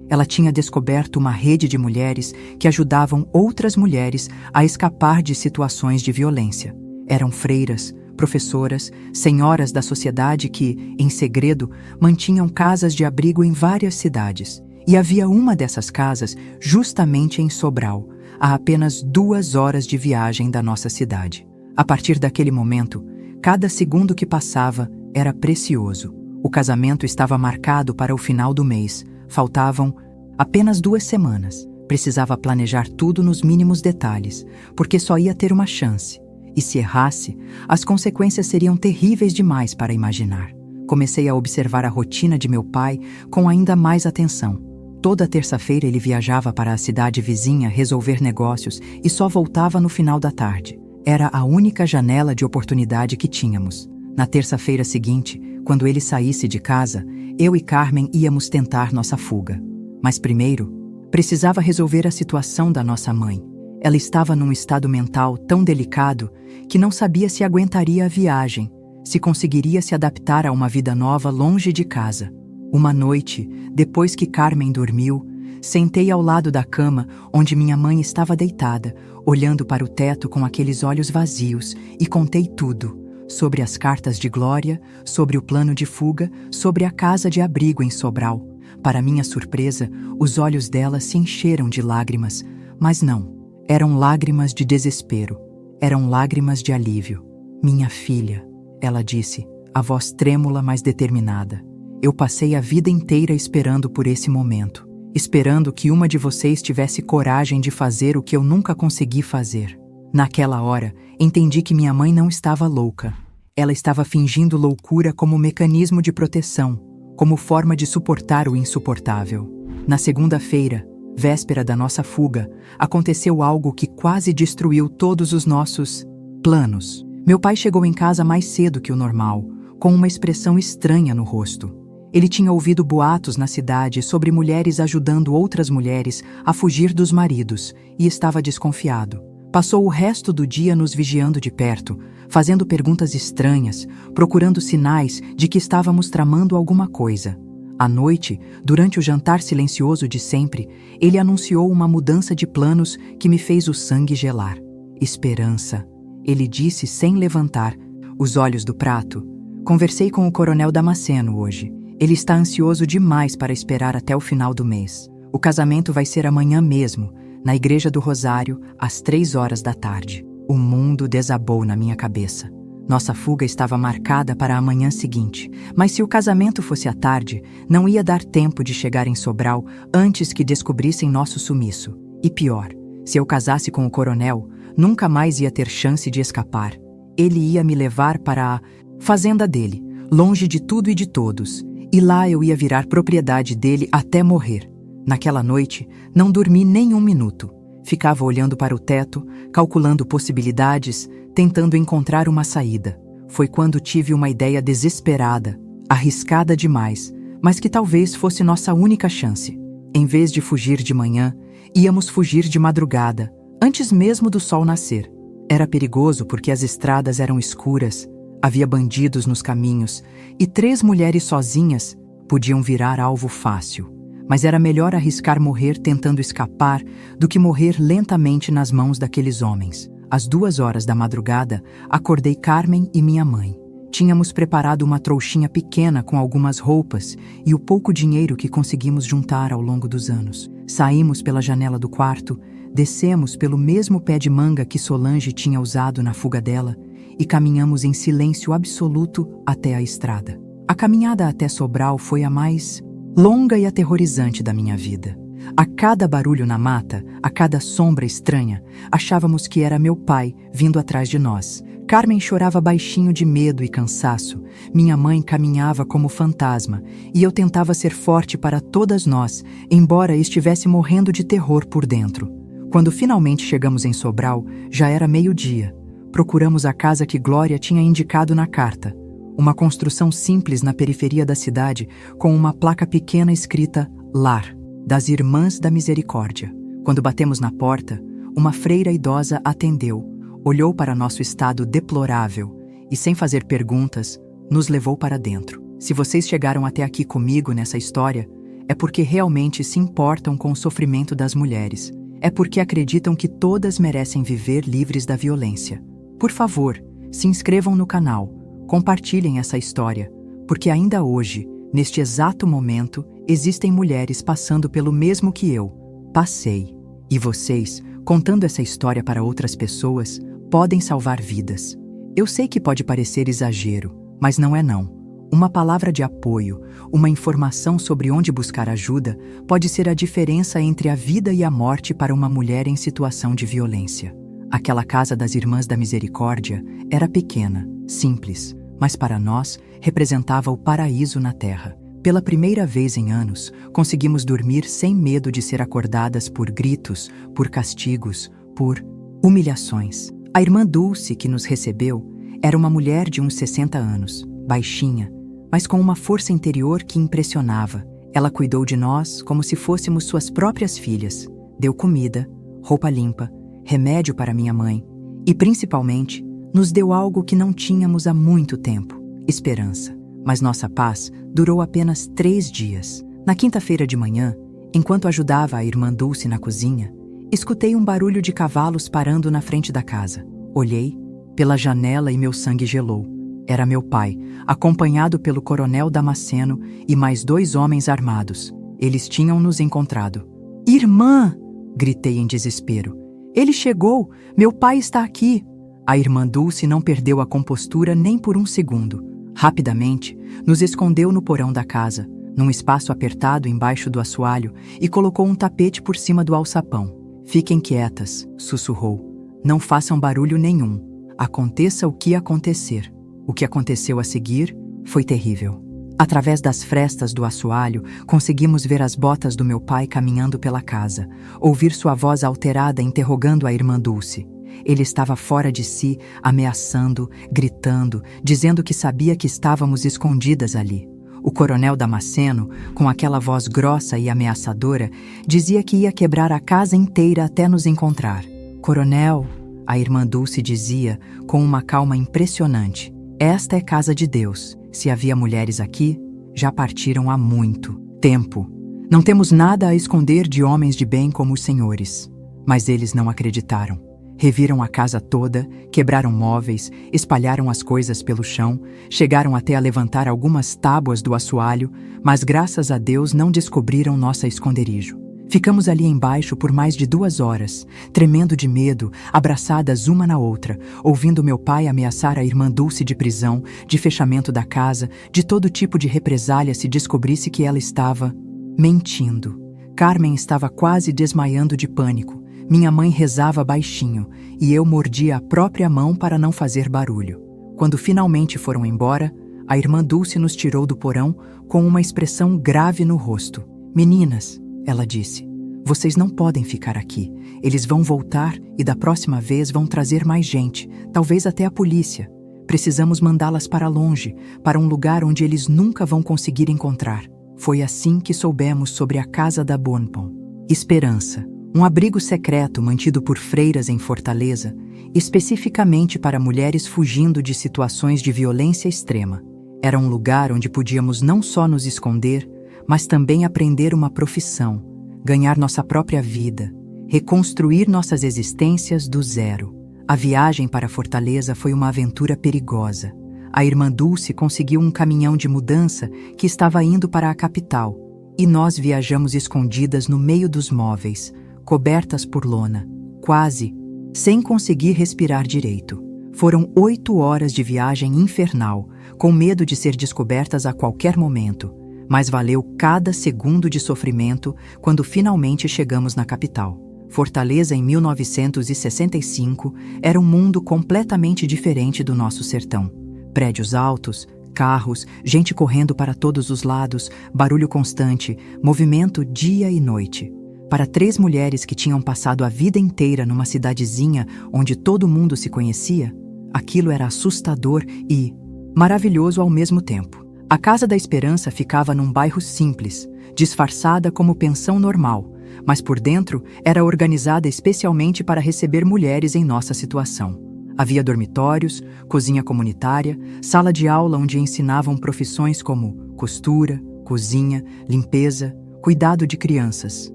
Ela tinha descoberto uma rede de mulheres que ajudavam outras mulheres a escapar de situações de violência. Eram freiras, professoras, senhoras da sociedade que, em segredo, mantinham casas de abrigo em várias cidades. E havia uma dessas casas justamente em Sobral, a apenas 2 horas de viagem da nossa cidade. A partir daquele momento, cada segundo que passava era precioso. O casamento estava marcado para o final do mês. Faltavam apenas 2 semanas. Precisava planejar tudo nos mínimos detalhes, porque só ia ter uma chance. E se errasse, as consequências seriam terríveis demais para imaginar. Comecei a observar a rotina de meu pai com ainda mais atenção. Toda terça-feira ele viajava para a cidade vizinha resolver negócios e só voltava no final da tarde. Era a única janela de oportunidade que tínhamos. Na terça-feira seguinte, quando ele saísse de casa, eu e Carmen íamos tentar nossa fuga. Mas primeiro, precisava resolver a situação da nossa mãe. Ela estava num estado mental tão delicado que não sabia se aguentaria a viagem, se conseguiria se adaptar a uma vida nova longe de casa. Uma noite, depois que Carmen dormiu, sentei ao lado da cama onde minha mãe estava deitada, olhando para o teto com aqueles olhos vazios, e contei tudo, sobre as cartas de Glória, sobre o plano de fuga, sobre a casa de abrigo em Sobral. Para minha surpresa, os olhos dela se encheram de lágrimas, mas não. Eram lágrimas de desespero. Eram lágrimas de alívio. Minha filha, ela disse, a voz trêmula mas determinada. Eu passei a vida inteira esperando por esse momento, esperando que uma de vocês tivesse coragem de fazer o que eu nunca consegui fazer. Naquela hora, entendi que minha mãe não estava louca. Ela estava fingindo loucura como mecanismo de proteção, como forma de suportar o insuportável. Na segunda-feira, véspera da nossa fuga, aconteceu algo que quase destruiu todos os nossos planos. Meu pai chegou em casa mais cedo que o normal, com uma expressão estranha no rosto. Ele tinha ouvido boatos na cidade sobre mulheres ajudando outras mulheres a fugir dos maridos e estava desconfiado. Passou o resto do dia nos vigiando de perto, fazendo perguntas estranhas, procurando sinais de que estávamos tramando alguma coisa. À noite, durante o jantar silencioso de sempre, ele anunciou uma mudança de planos que me fez o sangue gelar. Esperança, ele disse sem levantar os olhos do prato. Conversei com o coronel Damasceno hoje. Ele está ansioso demais para esperar até o final do mês. O casamento vai ser amanhã mesmo, na Igreja do Rosário, às 3 horas da tarde. O mundo desabou na minha cabeça. Nossa fuga estava marcada para a manhã seguinte, mas se o casamento fosse à tarde, não ia dar tempo de chegar em Sobral antes que descobrissem nosso sumiço. E pior, se eu casasse com o coronel, nunca mais ia ter chance de escapar. Ele ia me levar para a fazenda dele, longe de tudo e de todos, e lá eu ia virar propriedade dele até morrer. Naquela noite, não dormi nem um minuto. Ficava olhando para o teto, calculando possibilidades, tentando encontrar uma saída. Foi quando tive uma ideia desesperada, arriscada demais, mas que talvez fosse nossa única chance. Em vez de fugir de manhã, íamos fugir de madrugada, antes mesmo do sol nascer. Era perigoso porque as estradas eram escuras, havia bandidos nos caminhos, e 3 mulheres sozinhas podiam virar alvo fácil. Mas era melhor arriscar morrer tentando escapar do que morrer lentamente nas mãos daqueles homens. Às 2 horas da madrugada, acordei Carmen e minha mãe. Tínhamos preparado uma trouxinha pequena com algumas roupas e o pouco dinheiro que conseguimos juntar ao longo dos anos. Saímos pela janela do quarto, descemos pelo mesmo pé de manga que Solange tinha usado na fuga dela e caminhamos em silêncio absoluto até a estrada. A caminhada até Sobral foi a mais longa e aterrorizante da minha vida. A cada barulho na mata, a cada sombra estranha, achávamos que era meu pai vindo atrás de nós. Carmen chorava baixinho de medo e cansaço. Minha mãe caminhava como fantasma e eu tentava ser forte para todas nós, embora estivesse morrendo de terror por dentro. Quando finalmente chegamos em Sobral, já era meio-dia. Procuramos a casa que Glória tinha indicado na carta. Uma construção simples na periferia da cidade, com uma placa pequena escrita Lar, das Irmãs da Misericórdia. Quando batemos na porta, uma freira idosa atendeu, olhou para nosso estado deplorável e, sem fazer perguntas, nos levou para dentro. Se vocês chegaram até aqui comigo nessa história, é porque realmente se importam com o sofrimento das mulheres. É porque acreditam que todas merecem viver livres da violência. Por favor, se inscrevam no canal, compartilhem essa história, porque ainda hoje, neste exato momento, existem mulheres passando pelo mesmo que eu passei. E vocês, contando essa história para outras pessoas, podem salvar vidas. Eu sei que pode parecer exagero, mas não é não. Uma palavra de apoio, uma informação sobre onde buscar ajuda, pode ser a diferença entre a vida e a morte para uma mulher em situação de violência. Aquela casa das Irmãs da Misericórdia era pequena, simples, mas para nós representava o paraíso na terra. Pela primeira vez em anos, conseguimos dormir sem medo de ser acordadas por gritos, por castigos, por humilhações. A irmã Dulce, que nos recebeu, era uma mulher de uns 60 anos, baixinha, mas com uma força interior que impressionava. Ela cuidou de nós como se fôssemos suas próprias filhas. Deu comida, roupa limpa, remédio para minha mãe e, principalmente, nos deu algo que não tínhamos há muito tempo: esperança. Mas nossa paz durou apenas 3 dias. Na quinta-feira de manhã, enquanto ajudava a irmã Dulce na cozinha, escutei um barulho de cavalos parando na frente da casa. Olhei pela janela e meu sangue gelou. Era meu pai, acompanhado pelo coronel Damasceno e mais 2 homens armados. Eles tinham nos encontrado. "Irmã!" gritei em desespero. "Ele chegou! Meu pai está aqui!" A irmã Dulce não perdeu a compostura nem por um segundo. Rapidamente, nos escondeu no porão da casa, num espaço apertado embaixo do assoalho, e colocou um tapete por cima do alçapão. "Fiquem quietas", sussurrou. "Não façam barulho nenhum. Aconteça o que acontecer." O que aconteceu a seguir foi terrível. Através das frestas do assoalho, conseguimos ver as botas do meu pai caminhando pela casa, ouvir sua voz alterada interrogando a irmã Dulce. Ele estava fora de si, ameaçando, gritando, dizendo que sabia que estávamos escondidas ali. O coronel Damasceno, com aquela voz grossa e ameaçadora, dizia que ia quebrar a casa inteira até nos encontrar. "Coronel", a irmã Dulce dizia, com uma calma impressionante, "esta é casa de Deus. Se havia mulheres aqui, já partiram há muito tempo. Não temos nada a esconder de homens de bem como os senhores." Mas eles não acreditaram. Reviram a casa toda, quebraram móveis, espalharam as coisas pelo chão, chegaram até a levantar algumas tábuas do assoalho, mas graças a Deus não descobriram nosso esconderijo. Ficamos ali embaixo por mais de 2 horas, tremendo de medo, abraçadas uma na outra, ouvindo meu pai ameaçar a irmã Dulce de prisão, de fechamento da casa, de todo tipo de represália se descobrisse que ela estava mentindo. Carmen estava quase desmaiando de pânico. Minha mãe rezava baixinho e eu mordia a própria mão para não fazer barulho. Quando finalmente foram embora, a irmã Dulce nos tirou do porão com uma expressão grave no rosto. "Meninas", ela disse, "vocês não podem ficar aqui. Eles vão voltar e da próxima vez vão trazer mais gente, talvez até a polícia. Precisamos mandá-las para longe, para um lugar onde eles nunca vão conseguir encontrar." Foi assim que soubemos sobre a Casa da Bonpom. Esperança. Um abrigo secreto mantido por freiras em Fortaleza, especificamente para mulheres fugindo de situações de violência extrema. Era um lugar onde podíamos não só nos esconder, mas também aprender uma profissão, ganhar nossa própria vida, reconstruir nossas existências do zero. A viagem para Fortaleza foi uma aventura perigosa. A irmã Dulce conseguiu um caminhão de mudança que estava indo para a capital, e nós viajamos escondidas no meio dos móveis, cobertas por lona, quase sem conseguir respirar direito. Foram 8 horas de viagem infernal, com medo de ser descobertas a qualquer momento, mas valeu cada segundo de sofrimento quando finalmente chegamos na capital. Fortaleza, em 1965, era um mundo completamente diferente do nosso sertão. Prédios altos, carros, gente correndo para todos os lados, barulho constante, movimento dia e noite. Para 3 mulheres que tinham passado a vida inteira numa cidadezinha onde todo mundo se conhecia, aquilo era assustador e maravilhoso ao mesmo tempo. A Casa da Esperança ficava num bairro simples, disfarçada como pensão normal, mas por dentro era organizada especialmente para receber mulheres em nossa situação. Havia dormitórios, cozinha comunitária, sala de aula onde ensinavam profissões como costura, cozinha, limpeza, cuidado de crianças.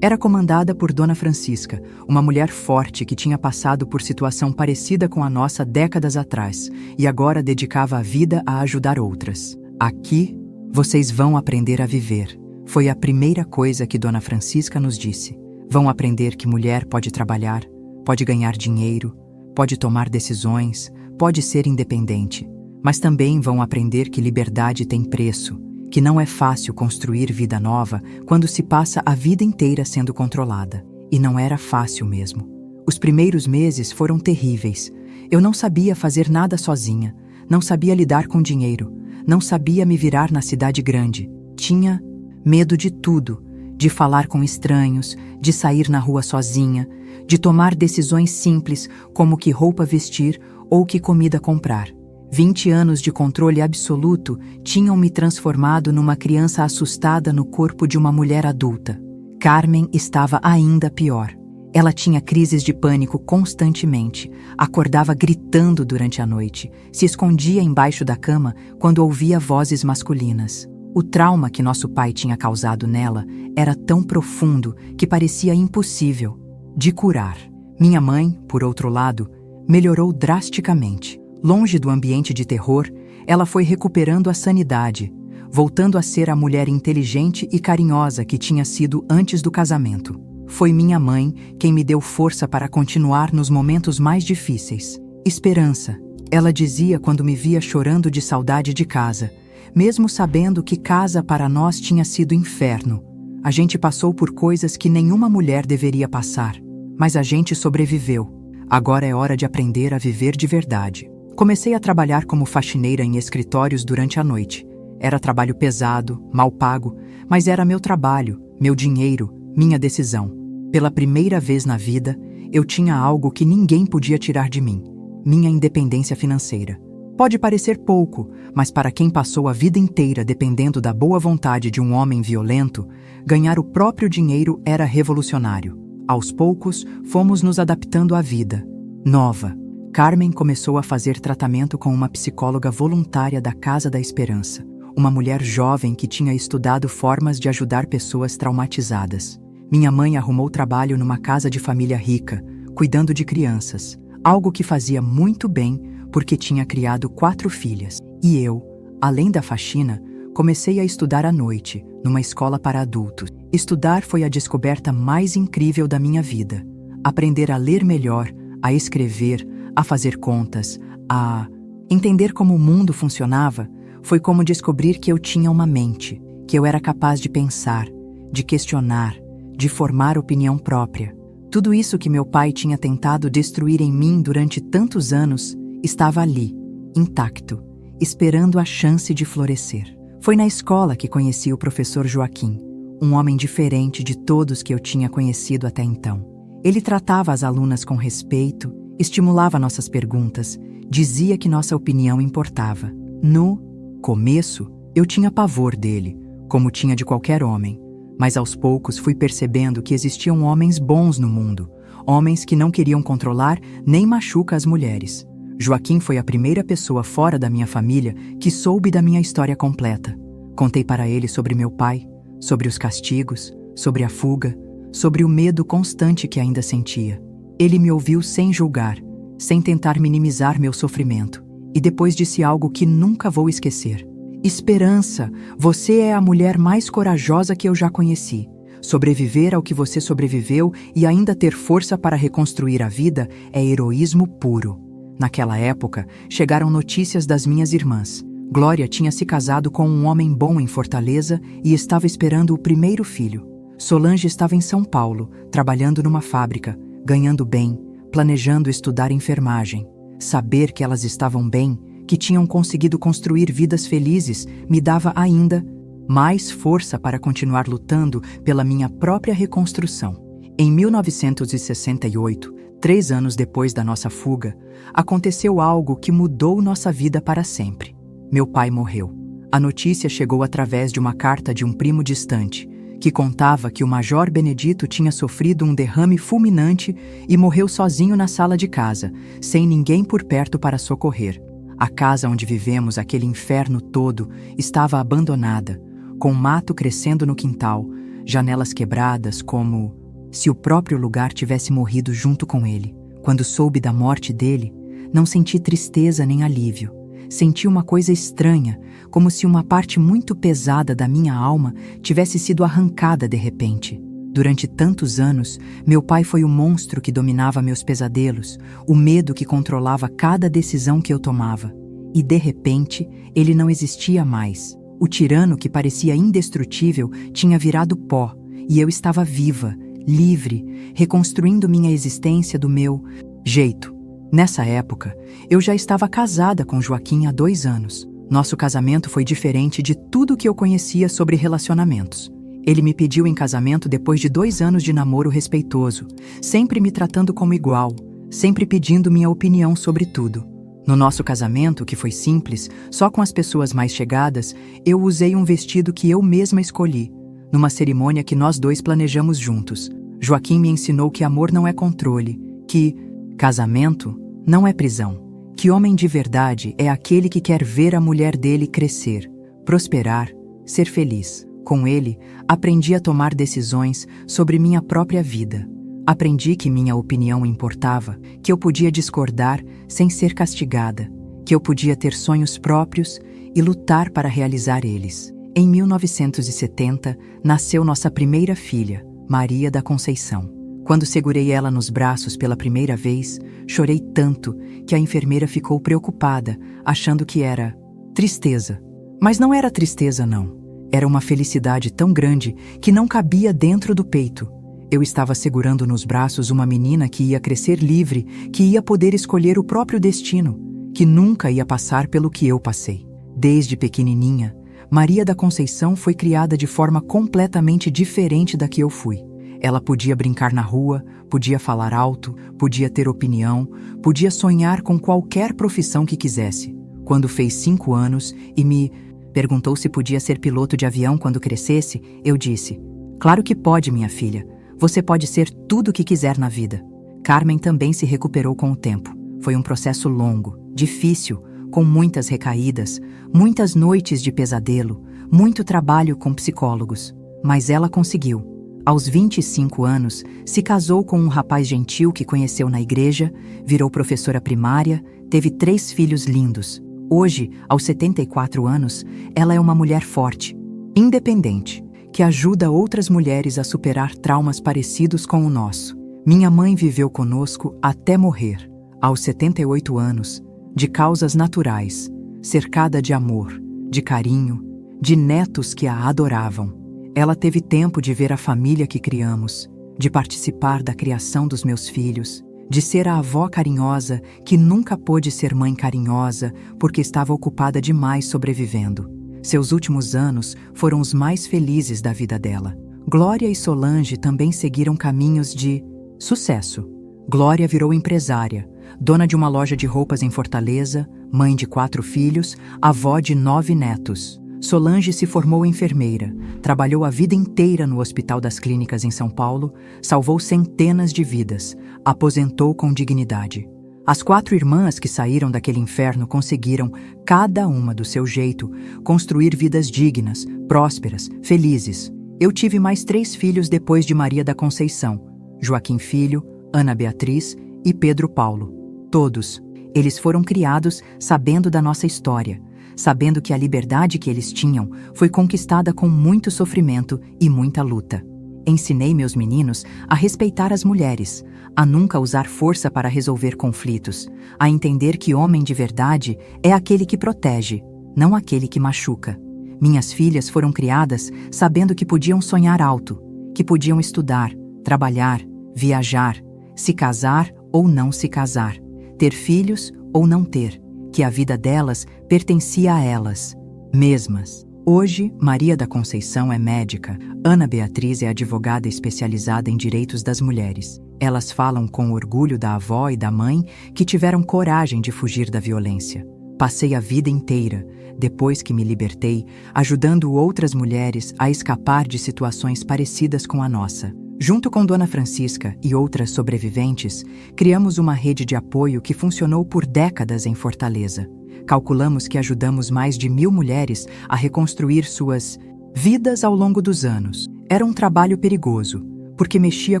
Era comandada por Dona Francisca, uma mulher forte que tinha passado por situação parecida com a nossa décadas atrás e agora dedicava a vida a ajudar outras. Aqui, vocês vão aprender a viver. Foi a primeira coisa que Dona Francisca nos disse. Vão aprender que mulher pode trabalhar, pode ganhar dinheiro, pode tomar decisões, pode ser independente. Mas também vão aprender que liberdade tem preço, que não é fácil construir vida nova quando se passa a vida inteira sendo controlada. E não era fácil mesmo. Os primeiros meses foram terríveis. Eu não sabia fazer nada sozinha, não sabia lidar com dinheiro, não sabia me virar na cidade grande. Tinha medo de tudo, de falar com estranhos, de sair na rua sozinha, de tomar decisões simples como que roupa vestir ou que comida comprar. 20 anos de controle absoluto tinham me transformado numa criança assustada no corpo de uma mulher adulta. Carmen estava ainda pior. Ela tinha crises de pânico constantemente, acordava gritando durante a noite, se escondia embaixo da cama quando ouvia vozes masculinas. O trauma que nosso pai tinha causado nela era tão profundo que parecia impossível de curar. Minha mãe, por outro lado, melhorou drasticamente. Longe do ambiente de terror, ela foi recuperando a sanidade, voltando a ser a mulher inteligente e carinhosa que tinha sido antes do casamento. Foi minha mãe quem me deu força para continuar nos momentos mais difíceis. Esperança, ela dizia quando me via chorando de saudade de casa, mesmo sabendo que casa para nós tinha sido inferno. A gente passou por coisas que nenhuma mulher deveria passar, mas a gente sobreviveu. Agora é hora de aprender a viver de verdade. Comecei a trabalhar como faxineira em escritórios durante a noite. Era trabalho pesado, mal pago, mas era meu trabalho, meu dinheiro, minha decisão. Pela primeira vez na vida, eu tinha algo que ninguém podia tirar de mim: minha independência financeira. Pode parecer pouco, mas para quem passou a vida inteira dependendo da boa vontade de um homem violento, ganhar o próprio dinheiro era revolucionário. Aos poucos, fomos nos adaptando à vida nova. Carmen começou a fazer tratamento com uma psicóloga voluntária da Casa da Esperança, uma mulher jovem que tinha estudado formas de ajudar pessoas traumatizadas. Minha mãe arrumou trabalho numa casa de família rica, cuidando de crianças, algo que fazia muito bem porque tinha criado 4 filhas. E eu, além da faxina, comecei a estudar à noite, numa escola para adultos. Estudar foi a descoberta mais incrível da minha vida. Aprender a ler melhor, a escrever, a fazer contas, a entender como o mundo funcionava, foi como descobrir que eu tinha uma mente, que eu era capaz de pensar, de questionar, de formar opinião própria. Tudo isso que meu pai tinha tentado destruir em mim durante tantos anos estava ali, intacto, esperando a chance de florescer. Foi na escola que conheci o professor Joaquim, um homem diferente de todos que eu tinha conhecido até então. Ele tratava as alunas com respeito, estimulava nossas perguntas, dizia que nossa opinião importava. No começo, eu tinha pavor dele, como tinha de qualquer homem, mas aos poucos fui percebendo que existiam homens bons no mundo, homens que não queriam controlar nem machucar as mulheres. Joaquim foi a primeira pessoa fora da minha família que soube da minha história completa. Contei para ele sobre meu pai, sobre os castigos, sobre a fuga, sobre o medo constante que ainda sentia. Ele me ouviu sem julgar, sem tentar minimizar meu sofrimento, e depois disse algo que nunca vou esquecer. Esperança, você é a mulher mais corajosa que eu já conheci. Sobreviver ao que você sobreviveu e ainda ter força para reconstruir a vida é heroísmo puro. Naquela época, chegaram notícias das minhas irmãs. Glória tinha se casado com um homem bom em Fortaleza e estava esperando o primeiro filho. Solange estava em São Paulo, trabalhando numa fábrica, ganhando bem, planejando estudar enfermagem. Saber que elas estavam bem, que tinham conseguido construir vidas felizes, me dava ainda mais força para continuar lutando pela minha própria reconstrução. Em 1968, 3 anos depois da nossa fuga, aconteceu algo que mudou nossa vida para sempre. Meu pai morreu. A notícia chegou através de uma carta de um primo distante, que contava que o Major Benedito tinha sofrido um derrame fulminante e morreu sozinho na sala de casa, sem ninguém por perto para socorrer. A casa onde vivemos aquele inferno todo estava abandonada, com mato crescendo no quintal, janelas quebradas, como se o próprio lugar tivesse morrido junto com ele. Quando soube da morte dele, não senti tristeza nem alívio. Senti uma coisa estranha, como se uma parte muito pesada da minha alma tivesse sido arrancada de repente. Durante tantos anos, meu pai foi o monstro que dominava meus pesadelos, o medo que controlava cada decisão que eu tomava. E de repente, ele não existia mais. O tirano que parecia indestrutível tinha virado pó, e eu estava viva, livre, reconstruindo minha existência do meu jeito. Nessa época, eu já estava casada com Joaquim há 2 anos. Nosso casamento foi diferente de tudo que eu conhecia sobre relacionamentos. Ele me pediu em casamento depois de 2 anos de namoro respeitoso, sempre me tratando como igual, sempre pedindo minha opinião sobre tudo. No nosso casamento, que foi simples, só com as pessoas mais chegadas, eu usei um vestido que eu mesma escolhi, numa cerimônia que nós 2 planejamos juntos. Joaquim me ensinou que amor não é controle, que casamento não é prisão, que homem de verdade é aquele que quer ver a mulher dele crescer, prosperar, ser feliz. Com ele, aprendi a tomar decisões sobre minha própria vida. Aprendi que minha opinião importava, que eu podia discordar sem ser castigada, que eu podia ter sonhos próprios e lutar para realizar eles. Em 1970, nasceu nossa primeira filha, Maria da Conceição. Quando segurei ela nos braços pela primeira vez, chorei tanto que a enfermeira ficou preocupada, achando que era tristeza. Mas não era tristeza, não. Era uma felicidade tão grande que não cabia dentro do peito. Eu estava segurando nos braços uma menina que ia crescer livre, que ia poder escolher o próprio destino, que nunca ia passar pelo que eu passei. Desde pequenininha, Maria da Conceição foi criada de forma completamente diferente da que eu fui. Ela podia brincar na rua, podia falar alto, podia ter opinião, podia sonhar com qualquer profissão que quisesse. Quando fez 5 anos e me perguntou se podia ser piloto de avião quando crescesse, eu disse: "Claro que pode, minha filha. Você pode ser tudo o que quiser na vida." Carmen também se recuperou com o tempo. Foi um processo longo, difícil, com muitas recaídas, muitas noites de pesadelo, muito trabalho com psicólogos. Mas ela conseguiu. Aos 25 anos, se casou com um rapaz gentil que conheceu na igreja, virou professora primária, teve 3 filhos lindos. Hoje, aos 74 anos, ela é uma mulher forte, independente, que ajuda outras mulheres a superar traumas parecidos com o nosso. Minha mãe viveu conosco até morrer, aos 78 anos, de causas naturais, cercada de amor, de carinho, de netos que a adoravam. Ela teve tempo de ver a família que criamos, de participar da criação dos meus filhos, de ser a avó carinhosa que nunca pôde ser mãe carinhosa porque estava ocupada demais sobrevivendo. Seus últimos anos foram os mais felizes da vida dela. Glória e Solange também seguiram caminhos de sucesso. Glória virou empresária, dona de uma loja de roupas em Fortaleza, mãe de 4 filhos, avó de 9 netos. Solange se formou enfermeira, trabalhou a vida inteira no Hospital das Clínicas em São Paulo, salvou centenas de vidas, aposentou com dignidade. As 4 irmãs que saíram daquele inferno conseguiram, cada uma do seu jeito, construir vidas dignas, prósperas, felizes. Eu tive mais 3 filhos depois de Maria da Conceição: Joaquim Filho, Ana Beatriz e Pedro Paulo. Todos, eles foram criados sabendo da nossa história, sabendo que a liberdade que eles tinham foi conquistada com muito sofrimento e muita luta. Ensinei meus meninos a respeitar as mulheres, a nunca usar força para resolver conflitos, a entender que homem de verdade é aquele que protege, não aquele que machuca. Minhas filhas foram criadas sabendo que podiam sonhar alto, que podiam estudar, trabalhar, viajar, se casar ou não se casar, ter filhos ou não ter, que a vida delas pertencia a elas mesmas. Hoje, Maria da Conceição é médica, Ana Beatriz é advogada especializada em direitos das mulheres. Elas falam com orgulho da avó e da mãe que tiveram coragem de fugir da violência. Passei a vida inteira, depois que me libertei, ajudando outras mulheres a escapar de situações parecidas com a nossa. Junto com Dona Francisca e outras sobreviventes, criamos uma rede de apoio que funcionou por décadas em Fortaleza. Calculamos que ajudamos mais de 1.000 mulheres a reconstruir suas vidas ao longo dos anos. Era um trabalho perigoso, porque mexia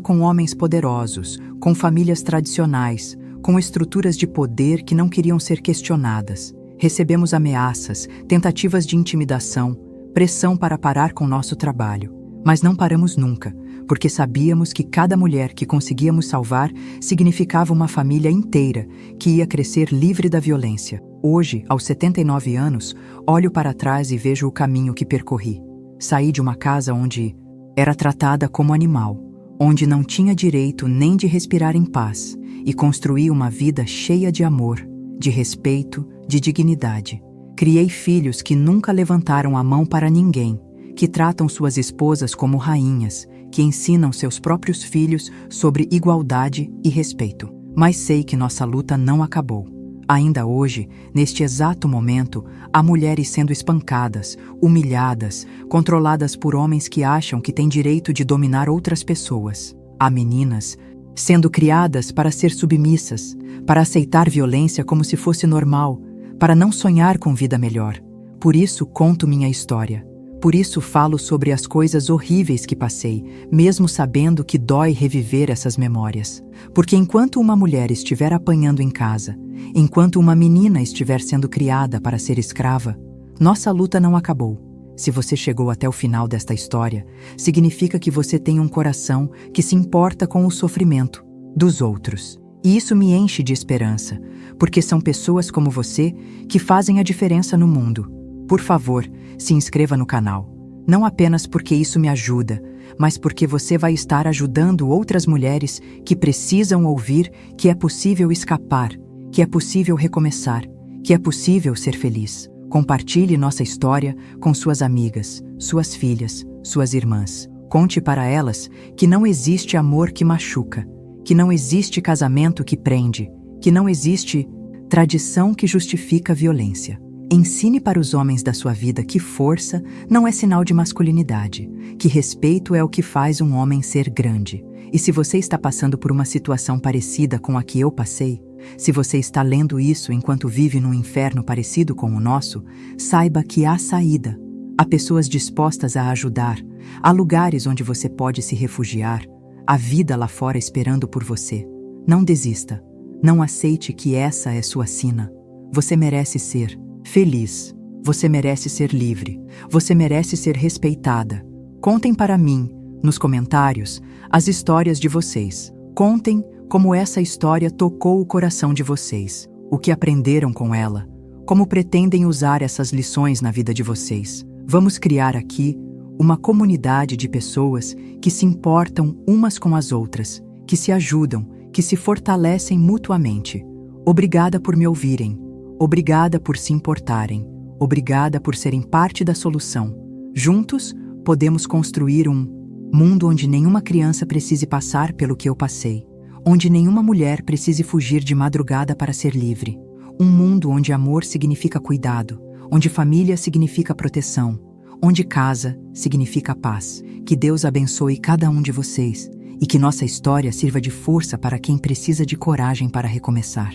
com homens poderosos, com famílias tradicionais, com estruturas de poder que não queriam ser questionadas. Recebemos ameaças, tentativas de intimidação, pressão para parar com nosso trabalho. Mas não paramos nunca, porque sabíamos que cada mulher que conseguíamos salvar significava uma família inteira que ia crescer livre da violência. Hoje, aos 79 anos, olho para trás e vejo o caminho que percorri. Saí de uma casa onde era tratada como animal, onde não tinha direito nem de respirar em paz, e construí uma vida cheia de amor, de respeito, de dignidade. Criei filhos que nunca levantaram a mão para ninguém, que tratam suas esposas como rainhas, que ensinam seus próprios filhos sobre igualdade e respeito. Mas sei que nossa luta não acabou. Ainda hoje, neste exato momento, há mulheres sendo espancadas, humilhadas, controladas por homens que acham que têm direito de dominar outras pessoas. Há meninas sendo criadas para ser submissas, para aceitar violência como se fosse normal, para não sonhar com vida melhor. Por isso conto minha história. Por isso falo sobre as coisas horríveis que passei, mesmo sabendo que dói reviver essas memórias. Porque enquanto uma mulher estiver apanhando em casa, enquanto uma menina estiver sendo criada para ser escrava, nossa luta não acabou. Se você chegou até o final desta história, significa que você tem um coração que se importa com o sofrimento dos outros. E isso me enche de esperança, porque são pessoas como você que fazem a diferença no mundo. Por favor, se inscreva no canal. Não apenas porque isso me ajuda, mas porque você vai estar ajudando outras mulheres que precisam ouvir que é possível escapar, que é possível recomeçar, que é possível ser feliz. Compartilhe nossa história com suas amigas, suas filhas, suas irmãs. Conte para elas que não existe amor que machuca, que não existe casamento que prende, que não existe tradição que justifica violência. Ensine para os homens da sua vida que força não é sinal de masculinidade, que respeito é o que faz um homem ser grande. E se você está passando por uma situação parecida com a que eu passei, se você está lendo isso enquanto vive num inferno parecido com o nosso, saiba que há saída. Há pessoas dispostas a ajudar, há lugares onde você pode se refugiar, há vida lá fora esperando por você. Não desista, não aceite que essa é sua sina. Você merece ser feliz, você merece ser livre, você merece ser respeitada. Contem para mim, nos comentários, as histórias de vocês. Contem como essa história tocou o coração de vocês, o que aprenderam com ela, como pretendem usar essas lições na vida de vocês. Vamos criar aqui uma comunidade de pessoas que se importam umas com as outras, que se ajudam, que se fortalecem mutuamente. Obrigada por me ouvirem. Obrigada por se importarem. Obrigada por serem parte da solução. Juntos, podemos construir um mundo onde nenhuma criança precise passar pelo que eu passei, onde nenhuma mulher precise fugir de madrugada para ser livre. Um mundo onde amor significa cuidado, onde família significa proteção, onde casa significa paz. Que Deus abençoe cada um de vocês e que nossa história sirva de força para quem precisa de coragem para recomeçar.